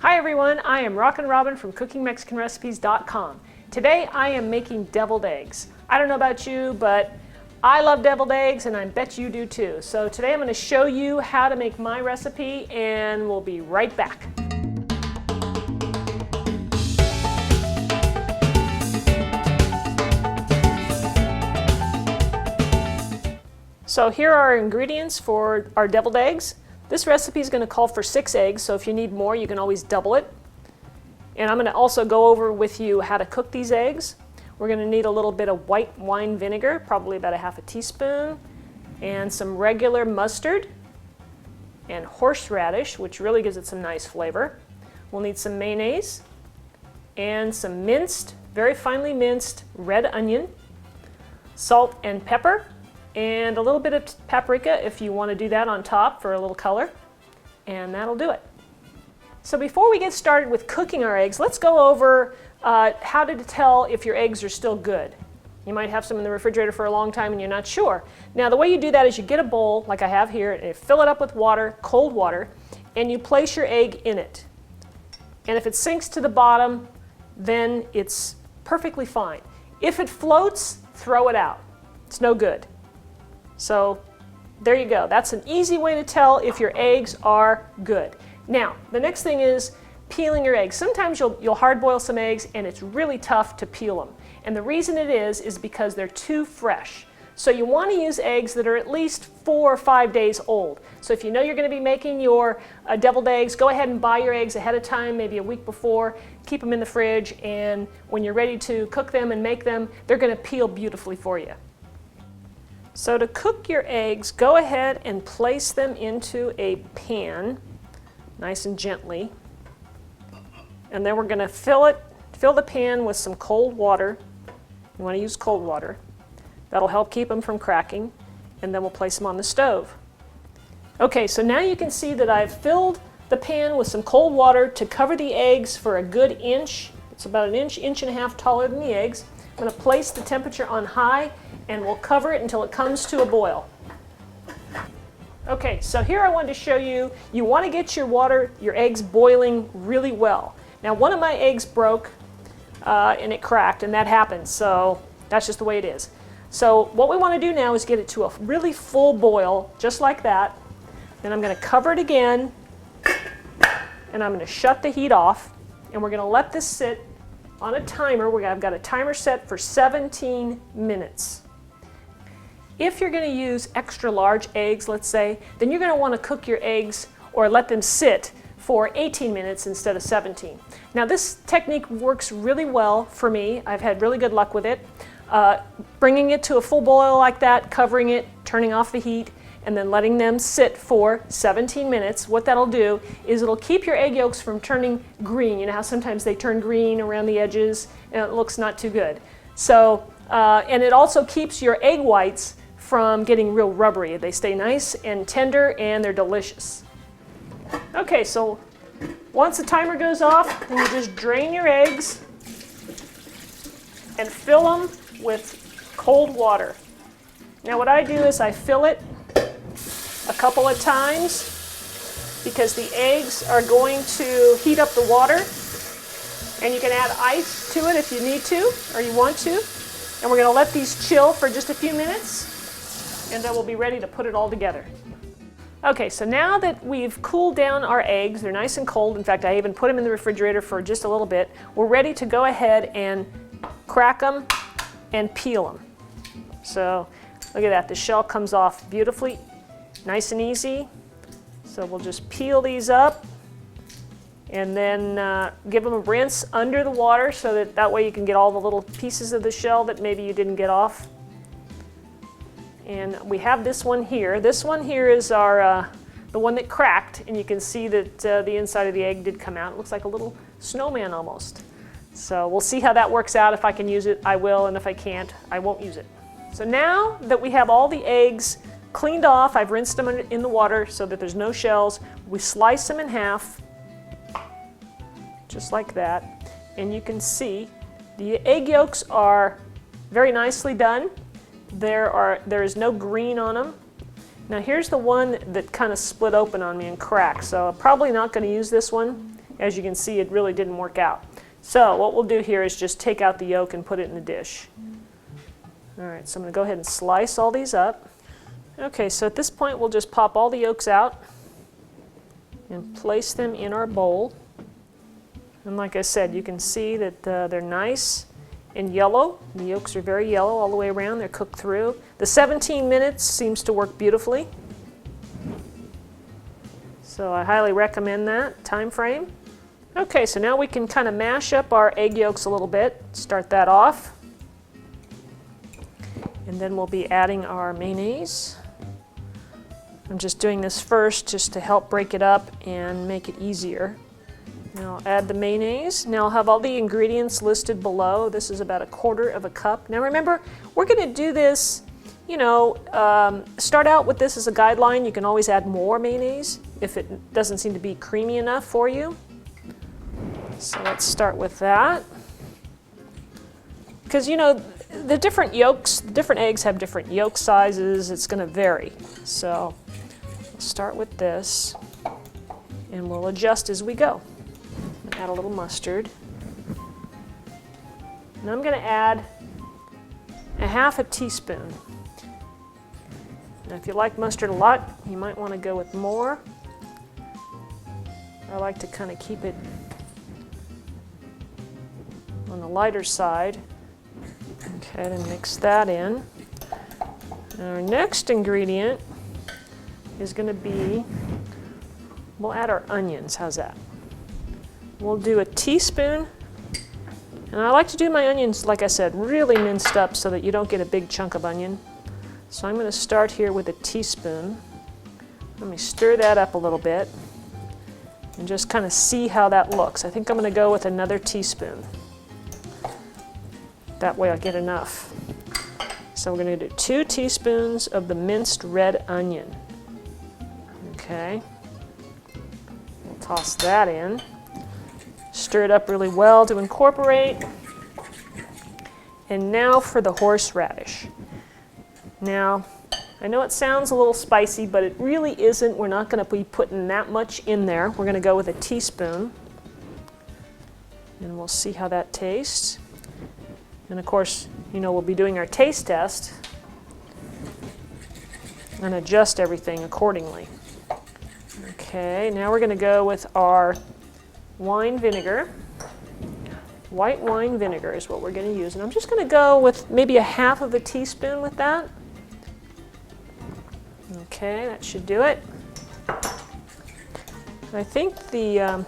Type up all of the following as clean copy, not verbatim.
Hi everyone, I am Rockin' Robin from CookingMexicanRecipes.com. Today I am making deviled eggs. I don't know about you, but I love deviled eggs and I bet you do too. So today I'm going to show you how to make my recipe and we'll be right back. So here are our ingredients for our deviled eggs. This recipe is going to call for 6 eggs, so if you need more, you can always double it. And I'm going to also go over with you how to cook these eggs. We're going to need a little bit of white wine vinegar, probably about 1/2 teaspoon, and some regular mustard, and horseradish, which really gives it some nice flavor. We'll need some mayonnaise, and some minced, very finely minced red onion, salt and pepper, and a little bit of paprika if you want to do that on top for a little color, and that'll do it. So before we get started with cooking our eggs, let's go over how to tell if your eggs are still good. You might have some in the refrigerator for a long time and you're not sure. Now the way you do that is you get a bowl like I have here, and you fill it up with water, cold water, and you place your egg in it. And if it sinks to the bottom, then it's perfectly fine. If it floats, throw it out. It's no good. So there you go. That's an easy way to tell if your eggs are good. Now, the next thing is peeling your eggs. Sometimes you'll hard boil some eggs and it's really tough to peel them. And the reason it is because they're too fresh. So you want to use eggs that are at least 4 or 5 days old. So if you know you're going to be making your deviled eggs, go ahead and buy your eggs ahead of time, maybe a week before. Keep them in the fridge, and when you're ready to cook them and make them, they're going to peel beautifully for you. So to cook your eggs, go ahead and place them into a pan, nice and gently. And then we're going to fill the pan with some cold water. You want to use cold water. That'll help keep them from cracking. And then we'll place them on the stove. Okay, so now you can see that I've filled the pan with some cold water to cover the eggs for a good inch. It's about an inch, inch and a half taller than the eggs. I'm going to place the temperature on high, and we'll cover it until it comes to a boil. Okay, so here I wanted to show you, you want to get your eggs boiling really well. Now one of my eggs broke and it cracked, and that happens, so that's just the way it is. So what we want to do now is get it to a really full boil, just like that. Then I'm going to cover it again, and I'm going to shut the heat off, and we're going to let this sit on a timer. I've got a timer set for 17 minutes. If you're going to use extra large eggs, let's say, then you're going to want to cook your eggs or let them sit for 18 minutes instead of 17. Now this technique works really well for me. I've had really good luck with it. Bringing it to a full boil like that, covering it, turning off the heat, and then letting them sit for 17 minutes. What that'll do is it'll keep your egg yolks from turning green. You know how sometimes they turn green around the edges and it looks not too good. So, and it also keeps your egg whites from getting real rubbery. They stay nice and tender and they're delicious. Okay, so once the timer goes off, then you just drain your eggs and fill them with cold water. Now what I do is I fill it a couple of times because the eggs are going to heat up the water, and you can add ice to it if you need to or you want to. And we're going to let these chill for just a few minutes, and then we'll be ready to put it all together. Okay, so now that we've cooled down our eggs, they're nice and cold. In fact, I even put them in the refrigerator for just a little bit. We're ready to go ahead and crack them and peel them. So look at that, the shell comes off beautifully, nice and easy. So we'll just peel these up and then give them a rinse under the water so that way you can get all the little pieces of the shell that maybe you didn't get off. And we have this one here. This one here is our the one that cracked, and you can see that the inside of the egg did come out. It looks like a little snowman almost. So we'll see how that works out. If I can use it, I will, and if I can't, I won't use it. So now that we have all the eggs cleaned off, I've rinsed them in the water so that there's no shells. We slice them in half, just like that. And you can see the egg yolks are very nicely done. There is no green on them. Now here's the one that kind of split open on me and cracked, so I'm probably not going to use this one. as you can see, it really didn't work out. So what we'll do here is just take out the yolk and put it in the dish. All right, so I'm going to go ahead and slice all these up. Okay, so at this point we'll just pop all the yolks out and place them in our bowl. And like I said, you can see that they're nice and yellow. The yolks are very yellow all the way around. They're cooked through. The 17 minutes seems to work beautifully. So I highly recommend that time frame. Okay, so now we can kind of mash up our egg yolks a little bit. Start that off. And then we'll be adding our mayonnaise. I'm just doing this first just to help break it up and make it easier. Now I'll add the mayonnaise. Now I'll have all the ingredients listed below. This is about 1/4 cup. Now remember, we're going to do this, you know, start out with this as a guideline. You can always add more mayonnaise if it doesn't seem to be creamy enough for you. So let's start with that. Because, you know, the different yolks, the different eggs have different yolk sizes. It's going to vary. So we'll start with this, and we'll adjust as we go. Add a little mustard. And I'm going to add 1/2 teaspoon. Now, if you like mustard a lot, you might want to go with more. I like to kind of keep it on the lighter side. Okay, then mix that in. Our next ingredient is going to be, we'll add our onions. How's that? We'll do 1 teaspoon. And I like to do my onions, like I said, really minced up so that you don't get a big chunk of onion. So I'm going to start here with 1 teaspoon. Let me stir that up a little bit and just kind of see how that looks. I think I'm going to go with another teaspoon. That way I'll get enough. So we're going to do 2 teaspoons of the minced red onion. Okay. We'll toss that in. Stir it up really well to incorporate. And now for the horseradish. Now, I know it sounds a little spicy, but it really isn't. We're not going to be putting that much in there. We're going to go with 1 teaspoon. And we'll see how that tastes. And of course, you know, we'll be doing our taste test and adjust everything accordingly. Okay, now we're going to go with our wine vinegar. White wine vinegar is what we're going to use. And I'm just going to go with maybe 1/2 teaspoon with that. Okay, that should do it. I think the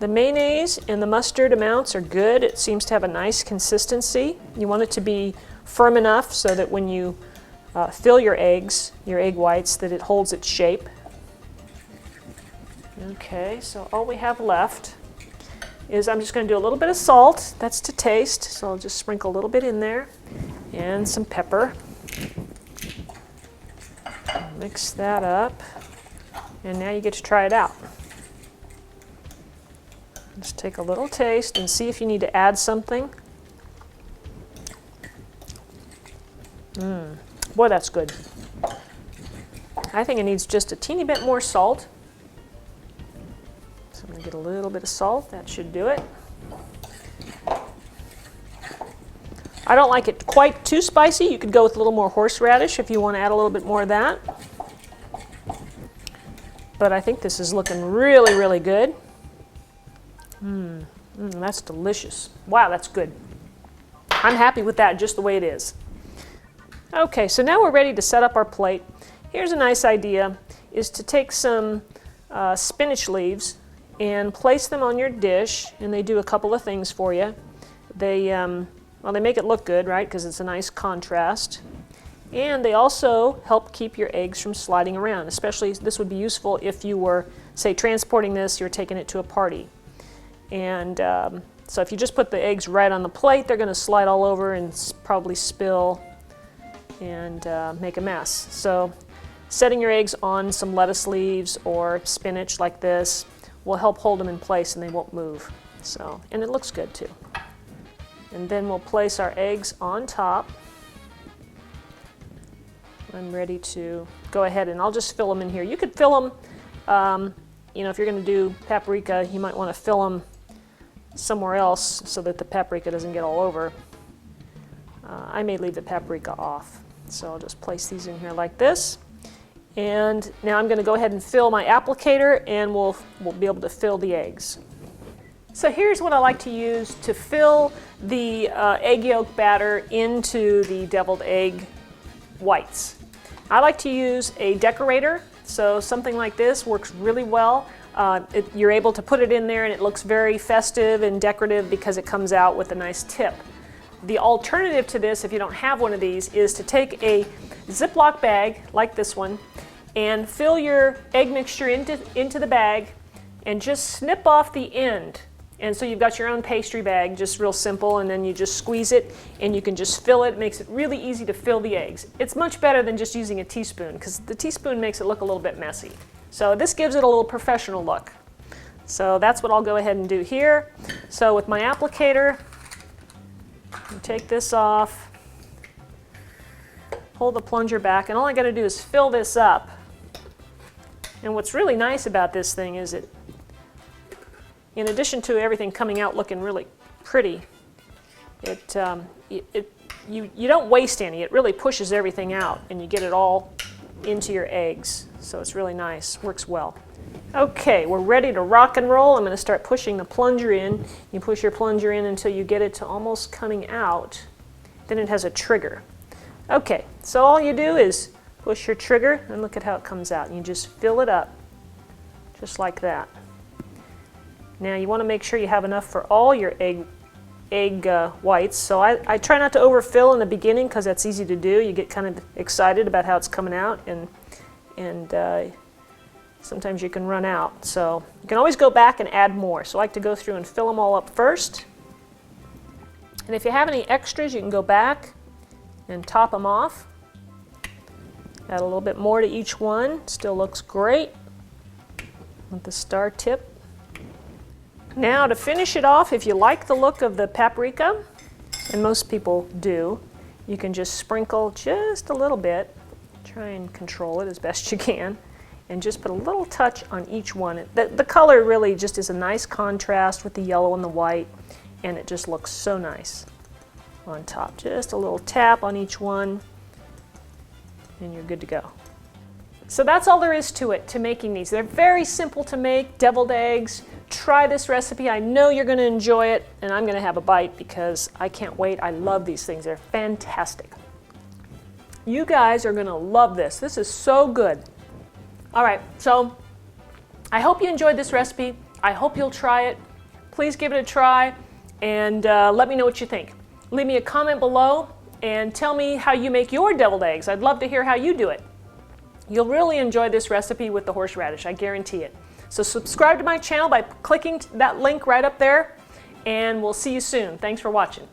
mayonnaise and the mustard amounts are good. It seems to have a nice consistency. You want it to be firm enough so that when you fill your eggs, your egg whites, that it holds its shape. Okay, so all we have left is I'm just going to do a little bit of salt. That's to taste, so I'll just sprinkle a little bit in there. And some pepper. Mix that up. And now you get to try it out. Just take a little taste and see if you need to add something. Boy, that's good. I think it needs just a teeny bit more salt. So I'm going to get a little bit of salt. That should do it. I don't like it quite too spicy. You could go with a little more horseradish if you want to add a little bit more of that. But I think this is looking really, really good. That's delicious. Wow, that's good. I'm happy with that just the way it is. Okay, so now we're ready to set up our plate. Here's a nice idea, is to take some spinach leaves and place them on your dish, and they do a couple of things for you. They make it look good, right, because it's a nice contrast. And they also help keep your eggs from sliding around. Especially, this would be useful if you were, say, transporting this, you're taking it to a party. And so if you just put the eggs right on the plate, they're going to slide all over and probably spill and make a mess. So setting your eggs on some lettuce leaves or spinach like this will help hold them in place and they won't move. So, and it looks good too. And then we'll place our eggs on top. I'm ready to go ahead and I'll just fill them in here. You could fill them you know, if you're going to do paprika, you might want to fill them somewhere else so that the paprika doesn't get all over. I may leave the paprika off. So I'll just place these in here like this. And now I'm going to go ahead and fill my applicator, and we'll be able to fill the eggs. So here's what I like to use to fill the egg yolk batter into the deviled egg whites. I like to use a decorator, so something like this works really well. You're able to put it in there and it looks very festive and decorative because it comes out with a nice tip. The alternative to this, if you don't have one of these, is to take a Ziploc bag like this one and fill your egg mixture into the bag and just snip off the end. And so you've got your own pastry bag, just real simple, and then you just squeeze it and you can just fill it. It makes it really easy to fill the eggs. It's much better than just using a teaspoon because the teaspoon makes it look a little bit messy. So this gives it a little professional look. So that's what I'll go ahead and do here. So with my applicator, take this off, pull the plunger back, and all I got to do is fill this up. And what's really nice about this thing is it, in addition to everything coming out looking really pretty, you don't waste any. It really pushes everything out, and you get it all into your eggs. So it's really nice, works well. Okay, we're ready to rock and roll. I'm going to start pushing the plunger in. You push your plunger in until you get it to almost coming out. Then it has a trigger. Okay, so all you do is push your trigger and look at how it comes out. And you just fill it up, just like that. Now you want to make sure you have enough for all your egg whites. So I try not to overfill in the beginning because that's easy to do. You get kind of excited about how it's coming out, and sometimes you can run out. So you can always go back and add more. So I like to go through and fill them all up first. And if you have any extras, you can go back and top them off. Add a little bit more to each one. Still looks great with the star tip. Now to finish it off, if you like the look of the paprika, and most people do, you can just sprinkle just a little bit. Try and control it as best you can. And just put a little touch on each one. The color really just is a nice contrast with the yellow and the white, and it just looks so nice on top. Just a little tap on each one, and you're good to go. So that's all there is to it, to making these. They're very simple to make, deviled eggs. Try this recipe. I know you're going to enjoy it, and I'm going to have a bite because I can't wait. I love these things. They're fantastic. You guys are going to love this. This is so good. All right, so I hope you enjoyed this recipe. I hope you'll try it. Please give it a try and let me know what you think. Leave me a comment below and tell me how you make your deviled eggs. I'd love to hear how you do it. You'll really enjoy this recipe with the horseradish, I guarantee it. So subscribe to my channel by clicking that link right up there, and we'll see you soon. Thanks for watching.